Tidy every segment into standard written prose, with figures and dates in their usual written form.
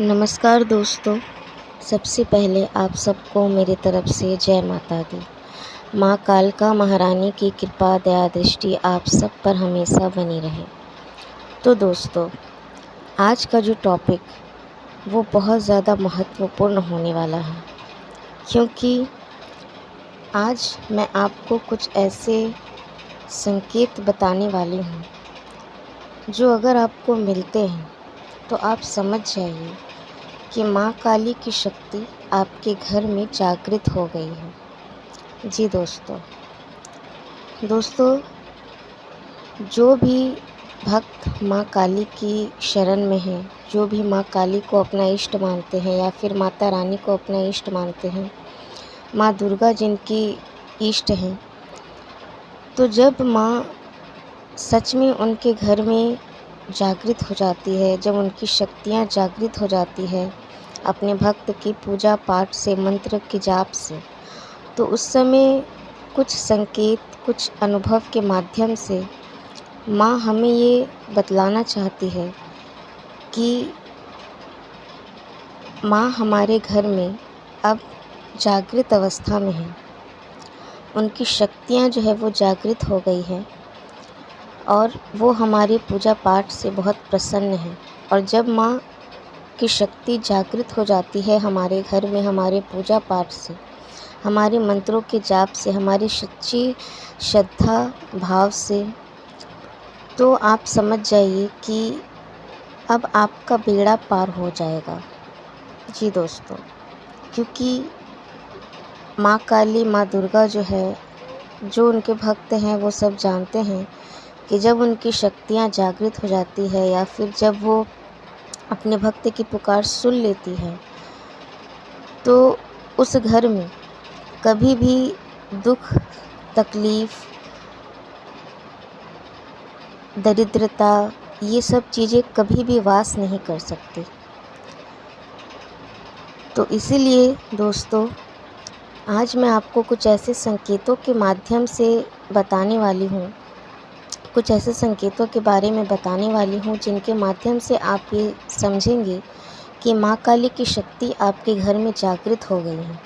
नमस्कार दोस्तों। सबसे पहले आप सबको मेरी तरफ से जय माता दी। माँ कालका महारानी की कृपा दया दृष्टि आप सब पर हमेशा बनी रहे। तो दोस्तों, आज का जो टॉपिक वो बहुत ज़्यादा महत्वपूर्ण होने वाला है, क्योंकि आज मैं आपको कुछ ऐसे संकेत बताने वाली हूँ जो अगर आपको मिलते हैं तो आप समझ जाइए कि माँ काली की शक्ति आपके घर में जागृत हो गई है। जी दोस्तों, जो भी भक्त माँ काली की शरण में हैं, जो भी माँ काली को अपना इष्ट मानते हैं या फिर माता रानी को अपना इष्ट मानते हैं, माँ दुर्गा जिनकी इष्ट हैं, तो जब माँ सच में उनके घर में जागृत हो जाती है, जब उनकी शक्तियाँ जागृत हो जाती है अपने भक्त की पूजा पाठ से, मंत्र के जाप से, तो उस समय कुछ संकेत, कुछ अनुभव के माध्यम से माँ हमें ये बतलाना चाहती है कि माँ हमारे घर में अब जागृत अवस्था में है। उनकी शक्तियाँ जो है वो जागृत हो गई हैं और वो हमारे पूजा पाठ से बहुत प्रसन्न है। और जब माँ की शक्ति जागृत हो जाती है हमारे घर में, हमारे पूजा पाठ से, हमारे मंत्रों के जाप से, हमारी सच्ची श्रद्धा भाव से, तो आप समझ जाइए कि अब आपका बेड़ा पार हो जाएगा। जी दोस्तों, क्योंकि माँ काली, माँ दुर्गा जो है, जो उनके भक्त हैं वो सब जानते हैं कि जब उनकी शक्तियाँ जागृत हो जाती है या फिर जब वो अपने भक्त की पुकार सुन लेती है, तो उस घर में कभी भी दुख, तकलीफ़, दरिद्रता, ये सब चीज़ें कभी भी वास नहीं कर सकती। तो इसीलिए दोस्तों, आज मैं आपको कुछ ऐसे संकेतों के माध्यम से बताने वाली हूँ, कुछ ऐसे संकेतों के बारे में बताने वाली हूँ जिनके माध्यम से आप ये समझेंगे कि माँ काली की शक्ति आपके घर में जागृत हो गई है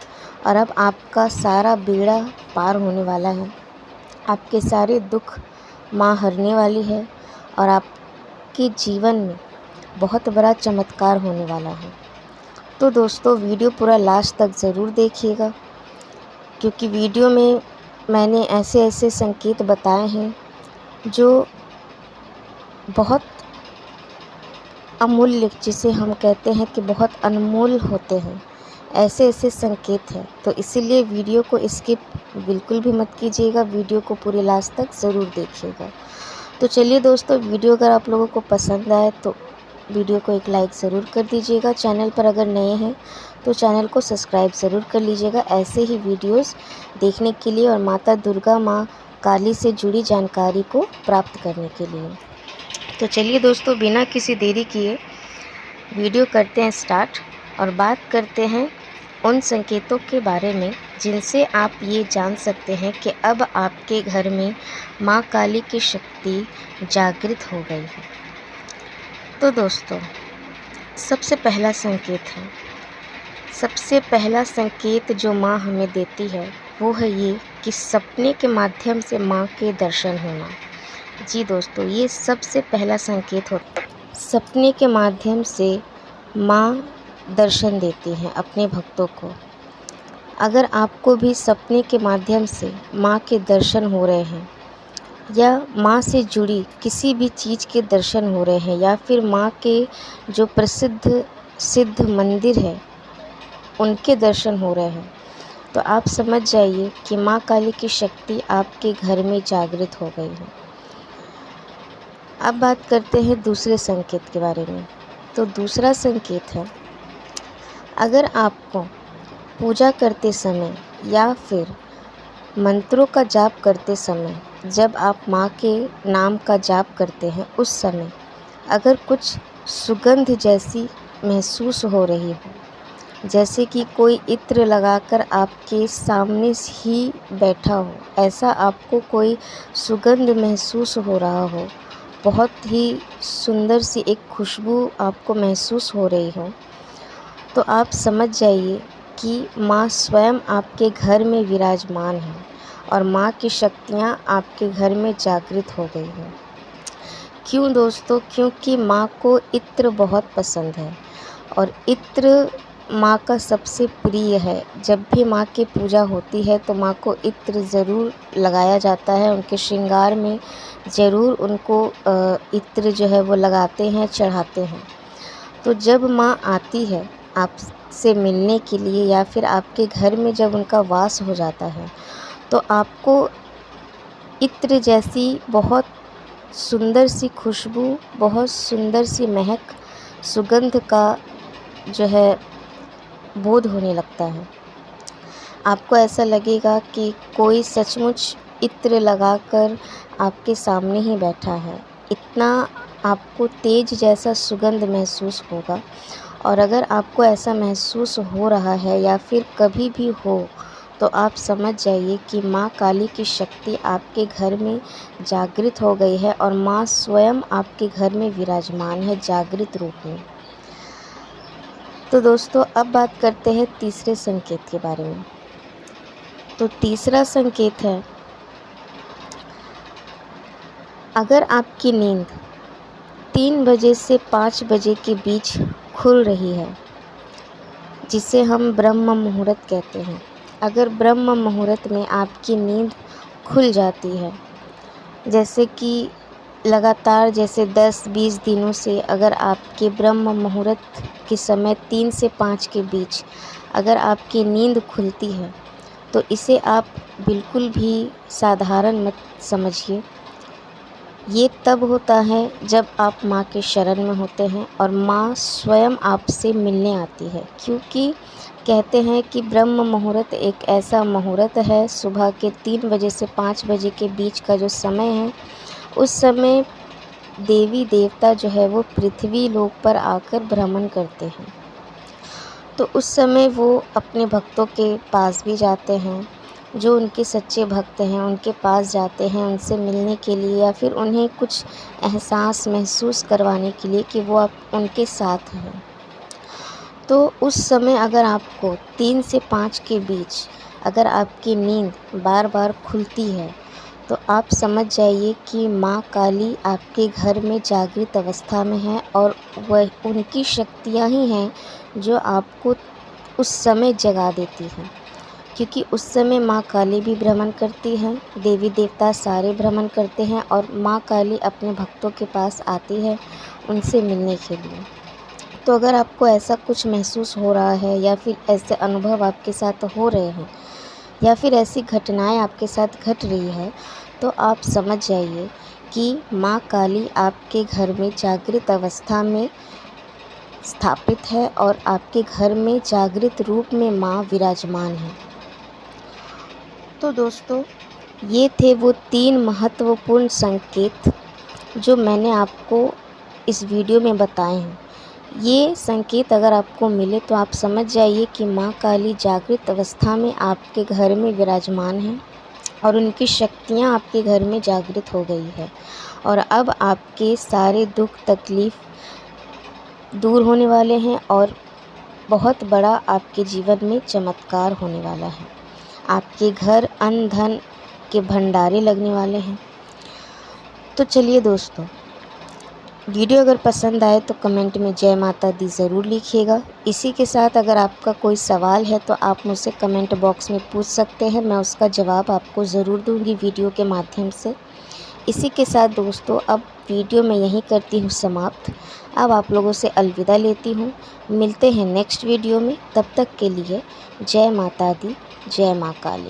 और अब आपका सारा बेड़ा पार होने वाला है। आपके सारे दुख माँ हरने वाली है और आपके जीवन में बहुत बड़ा चमत्कार होने वाला है। तो दोस्तों, वीडियो पूरा लास्ट तक ज़रूर देखिएगा, क्योंकि वीडियो में मैंने ऐसे ऐसे संकेत बताए हैं जो बहुत अमूल्य, जिसे हम कहते हैं कि बहुत अनमोल होते हैं, ऐसे ऐसे संकेत हैं। तो इसीलिए वीडियो को स्किप बिल्कुल भी मत कीजिएगा, वीडियो को पूरे लास्ट तक ज़रूर देखिएगा। तो चलिए दोस्तों, वीडियो अगर आप लोगों को पसंद आए तो वीडियो को एक लाइक ज़रूर कर दीजिएगा। चैनल पर अगर नए हैं तो चैनल को सब्सक्राइब ज़रूर कर लीजिएगा ऐसे ही वीडियोस देखने के लिए और माता दुर्गा, माँ काली से जुड़ी जानकारी को प्राप्त करने के लिए। तो चलिए दोस्तों, बिना किसी देरी किए वीडियो करते हैं स्टार्ट और बात करते हैं उन संकेतों के बारे में जिनसे आप ये जान सकते हैं कि अब आपके घर में माँ काली की शक्ति जागृत हो गई है। तो दोस्तों, सबसे पहला संकेत जो माँ हमें देती है वो है ये कि सपने के माध्यम से माँ के दर्शन होना। जी दोस्तों, ये सबसे पहला संकेत होता है। सपने के माध्यम से माँ दर्शन देती हैं अपने भक्तों को। अगर आपको भी सपने के माध्यम से माँ के दर्शन हो रहे हैं या माँ से जुड़ी किसी भी चीज़ के दर्शन हो रहे हैं या फिर माँ के जो प्रसिद्ध सिद्ध मंदिर है उनके दर्शन हो रहे हैं, तो आप समझ जाइए कि माँ काली की शक्ति आपके घर में जागृत हो गई है। अब बात करते हैं दूसरे संकेत के बारे में। तो दूसरा संकेत है, अगर आपको पूजा करते समय या फिर मंत्रों का जाप करते समय, जब आप माँ के नाम का जाप करते हैं उस समय अगर कुछ सुगंध जैसी महसूस हो रही हो, जैसे कि कोई इत्र लगाकर आपके सामने ही बैठा हो, ऐसा आपको कोई सुगंध महसूस हो रहा हो, बहुत ही सुंदर सी एक खुशबू आपको महसूस हो रही हो, तो आप समझ जाइए कि माँ स्वयं आपके घर में विराजमान है और माँ की शक्तियाँ आपके घर में जागृत हो गई हैं। क्यों दोस्तों? क्योंकि माँ को इत्र बहुत पसंद है और इत्र माँ का सबसे प्रिय है। जब भी माँ की पूजा होती है तो माँ को इत्र ज़रूर लगाया जाता है, उनके श्रृंगार में ज़रूर उनको इत्र जो है वो लगाते हैं, चढ़ाते हैं। तो जब माँ आती है आपसे मिलने के लिए या फिर आपके घर में जब उनका वास हो जाता है तो आपको इत्र जैसी बहुत सुंदर सी खुशबू, बहुत सुंदर सी महक, सुगंध का जो है बोध होने लगता है। आपको ऐसा लगेगा कि कोई सचमुच इत्र लगाकर आपके सामने ही बैठा है। इतना आपको तेज जैसा सुगंध महसूस होगा। और अगर आपको ऐसा महसूस हो रहा है या फिर कभी भी हो तो आप समझ जाइए कि माँ काली की शक्ति आपके घर में जागृत हो गई है और माँ स्वयं आपके घर में विराजमान है जागृत रूप में। तो दोस्तों अब बात करते हैं तीसरे संकेत के बारे में। तो तीसरा संकेत है, अगर आपकी नींद 3 बजे से 5 बजे के बीच खुल रही है, जिसे हम ब्रह्म मुहूर्त कहते हैं। अगर ब्रह्म मुहूर्त में आपकी नींद खुल जाती है, जैसे कि लगातार जैसे 10-20 दिनों से अगर आपके ब्रह्म मुहूर्त के समय 3 से 5 के बीच अगर आपकी नींद खुलती है तो इसे आप बिल्कुल भी साधारण मत समझिए। ये तब होता है जब आप माँ के शरण में होते हैं और माँ स्वयं आपसे मिलने आती है। क्योंकि कहते हैं कि ब्रह्म मुहूर्त एक ऐसा मुहूर्त है, सुबह के 3 बजे से 5 बजे के बीच का जो समय है, उस समय देवी देवता जो है वो पृथ्वी लोक पर आकर भ्रमण करते हैं। तो उस समय वो अपने भक्तों के पास भी जाते हैं, जो उनके सच्चे भक्त हैं उनके पास जाते हैं उनसे मिलने के लिए या फिर उन्हें कुछ एहसास महसूस करवाने के लिए कि वो आप उनके साथ हैं। तो उस समय अगर आपको 3 से 5 के बीच अगर आपकी नींद बार बार खुलती है तो आप समझ जाइए कि माँ काली आपके घर में जागृत अवस्था में है और वह उनकी शक्तियाँ ही हैं जो आपको उस समय जगा देती हैं। क्योंकि उस समय माँ काली भी भ्रमण करती हैं, देवी देवता सारे भ्रमण करते हैं और माँ काली अपने भक्तों के पास आती है उनसे मिलने के लिए। तो अगर आपको ऐसा कुछ महसूस हो रहा है या फिर ऐसे अनुभव आपके साथ हो रहे हैं या फिर ऐसी घटनाएं आपके साथ घट रही है तो आप समझ जाइए कि माँ काली आपके घर में जागृत अवस्था में स्थापित है और आपके घर में जागृत रूप में माँ विराजमान है। तो दोस्तों ये थे वो 3 महत्वपूर्ण संकेत जो मैंने आपको इस वीडियो में बताए हैं। ये संकेत अगर आपको मिले तो आप समझ जाइए कि माँ काली जागृत अवस्था में आपके घर में विराजमान है और उनकी शक्तियाँ आपके घर में जागृत हो गई है और अब आपके सारे दुख तकलीफ़ दूर होने वाले हैं और बहुत बड़ा आपके जीवन में चमत्कार होने वाला है। आपके घर अन्न धन के भंडारे लगने वाले हैं। तो चलिए दोस्तों, वीडियो अगर पसंद आए तो कमेंट में जय माता दी ज़रूर लिखिएगा। इसी के साथ अगर आपका कोई सवाल है तो आप मुझसे कमेंट बॉक्स में पूछ सकते हैं, मैं उसका जवाब आपको ज़रूर दूंगी वीडियो के माध्यम से। इसी के साथ दोस्तों अब वीडियो मैं यहीं करती हूँ समाप्त। अब आप लोगों से अलविदा लेती हूँ। मिलते हैं नेक्स्ट वीडियो में, तब तक के लिए जय माता दी, जय माँ काली।